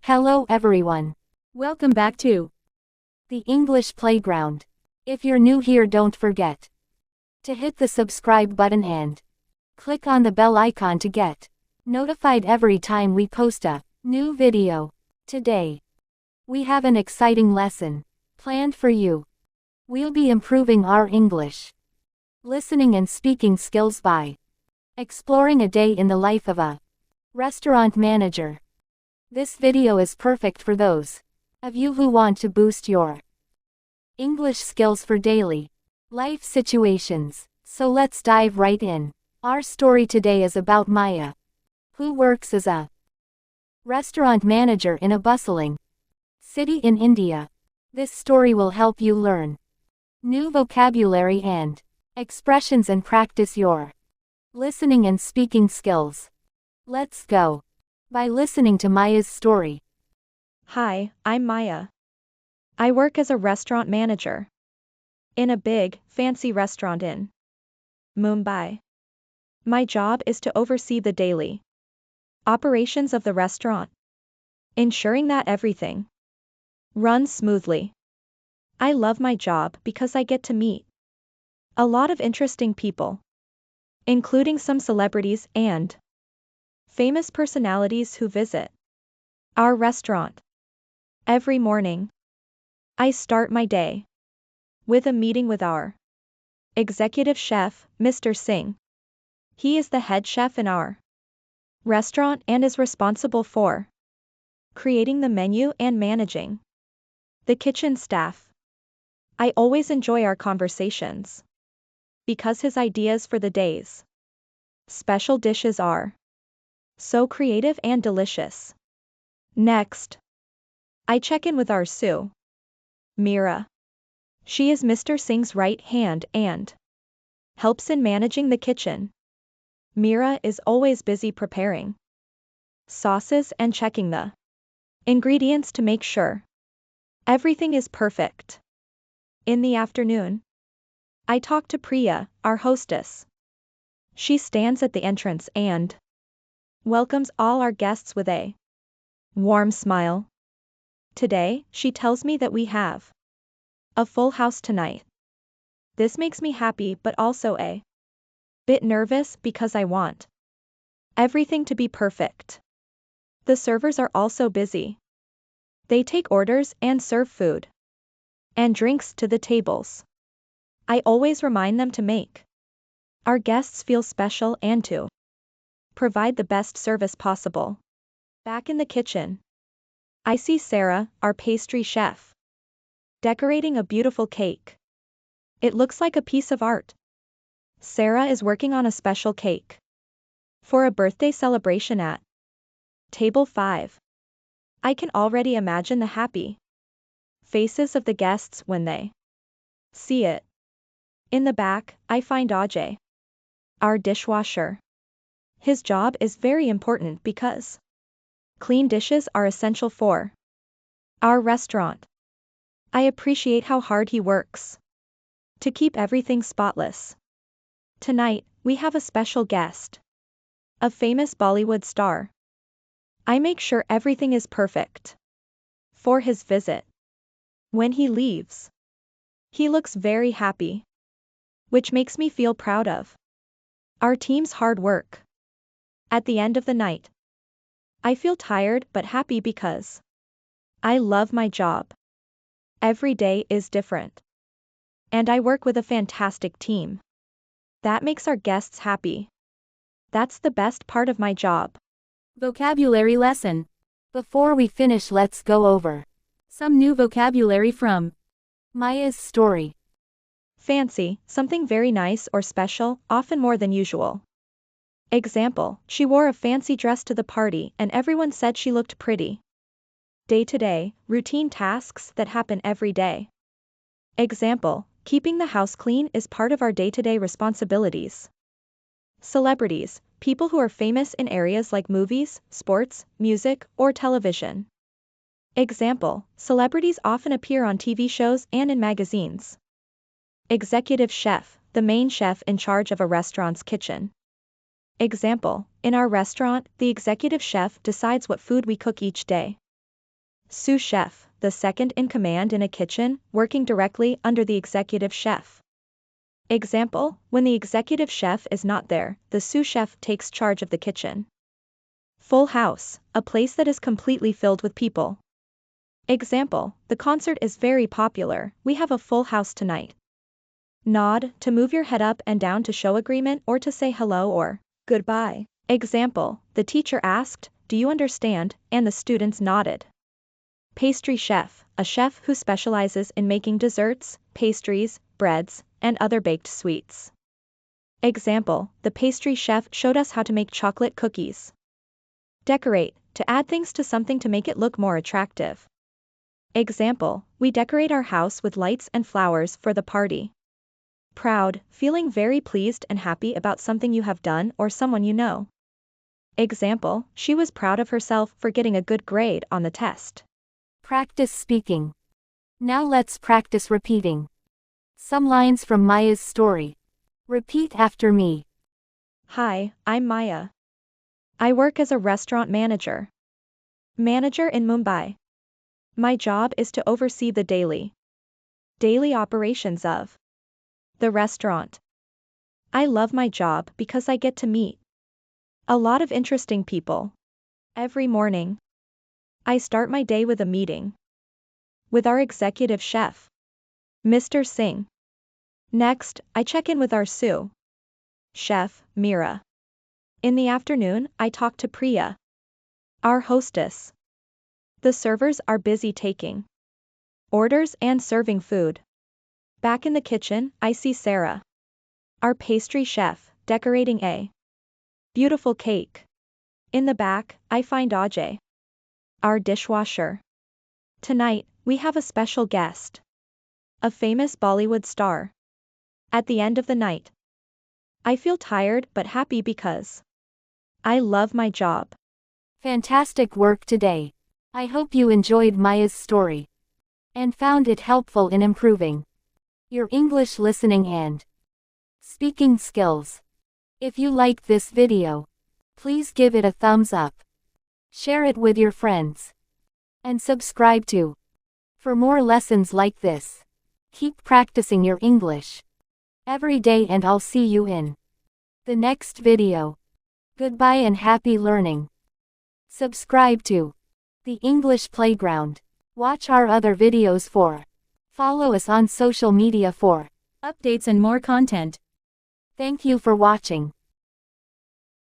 Hello everyone. Welcome back to the English Playground. If you're new here, don't forget to hit the subscribe button and click on the bell icon to get notified every time we post a new video. Today, we have an exciting lesson planned for you. We'll be improving our English listening and speaking skills by exploring a day in the life of a restaurant manager. This video is perfect for those of you who want to boost your English skills for daily life situations. So let's dive right in. Our story today is about Maya, who works as a restaurant manager in a bustling city in India. This story will help you learn new vocabulary and expressions and practice your listening and speaking skills. Let's go. By listening to Maya's story. Hi, I'm Maya. I work as a restaurant manager in a big, fancy restaurant in Mumbai. My job is to oversee the daily operations of the restaurant, ensuring that everything runs smoothly. I love my job because I get to meet a lot of interesting people, including some celebrities and famous personalities who visit our restaurant. Every morning, I start my day with a meeting with our executive chef, Mr. Singh. He is the head chef in our restaurant and is responsible for creating the menu and managing the kitchen staff. I always enjoy our conversations because his ideas for the day's special dishes are so creative and delicious. Next, I check in with our Sue, Mira. She is Mr. Singh's right hand and helps in managing the kitchen. Mira is always busy preparing sauces and checking the ingredients to make sure everything is perfect. In the afternoon, I talk to Priya, our hostess. She stands at the entrance and welcomes all our guests with a warm smile. Today, she tells me that we have a full house tonight. This makes me happy but also a bit nervous because I want everything to be perfect. The servers are also busy. They take orders and serve food and drinks to the tables. I always remind them to make our guests feel special and to provide the best service possible. Back in the kitchen, I see Sarah, our pastry chef, decorating a beautiful cake. It looks like a piece of art. Sarah is working on a special cake for a birthday celebration at table 5. I can already imagine the happy faces of the guests when they see it. In the back, I find Ajay, our dishwasher. His job is very important because clean dishes are essential for our restaurant. I appreciate how hard he works to keep everything spotless. Tonight, we have a special guest, a famous Bollywood star. I make sure everything is perfect for his visit. When he leaves, he looks very happy, which makes me feel proud of our team's hard work. At the end of the night, I feel tired but happy because I love my job. Every day is different, and I work with a fantastic team. That makes our guests happy. That's the best part of my job. Vocabulary lesson. Before we finish, let's go over some new vocabulary from Maya's story. Fancy, something very nice or special, often more than usual. Example, she wore a fancy dress to the party and everyone said she looked pretty. Day-to-day, routine tasks that happen every day. Example, keeping the house clean is part of our day-to-day responsibilities. Celebrities, people who are famous in areas like movies, sports, music, or television. Example, celebrities often appear on TV shows and in magazines. Executive chef, the main chef in charge of a restaurant's kitchen. Example, in our restaurant, the executive chef decides what food we cook each day. Sous chef, the second in command in a kitchen, working directly under the executive chef. Example, when the executive chef is not there, the sous chef takes charge of the kitchen. Full house, a place that is completely filled with people. Example, the concert is very popular, we have a full house tonight. Nod, to move your head up and down to show agreement or to say hello or goodbye. Example, the teacher asked, "Do you understand?" and the students nodded. Pastry chef, a chef who specializes in making desserts, pastries, breads, and other baked sweets. Example, the pastry chef showed us how to make chocolate cookies. Decorate, to add things to something to make it look more attractive. Example, we decorate our house with lights and flowers for the party. Proud, feeling very pleased and happy about something you have done or someone you know. Example, she was proud of herself for getting a good grade on the test. Practice speaking. Now let's practice repeating. Some lines from Maya's story. Repeat after me. Hi, I'm Maya. I work as a restaurant manager. Manager in Mumbai. My job is to oversee the daily operations of the restaurant. I love my job because I get to meet a lot of interesting people. Every morning, I start my day with a meeting with our executive chef, Mr. Singh. Next, I check in with our sous chef, Meera. In the afternoon, I talk to Priya, our hostess. The servers are busy taking orders and serving food. Back in the kitchen, I see Sarah, our pastry chef, decorating a beautiful cake. In the back, I find Ajay, our dishwasher. Tonight, we have a special guest, a famous Bollywood star. At the end of the night, I feel tired but happy because I love my job. Fantastic work today. I hope you enjoyed Maya's story and found it helpful in improving your English listening and speaking skills. If you liked this video, please give it a thumbs up, share it with your friends, and subscribe too. For more lessons like this, keep practicing your English every day and I'll see you in the next video. Goodbye and happy learning. Subscribe to the English Playground. Watch our other videos for. Follow us on social media for updates and more content. Thank you for watching.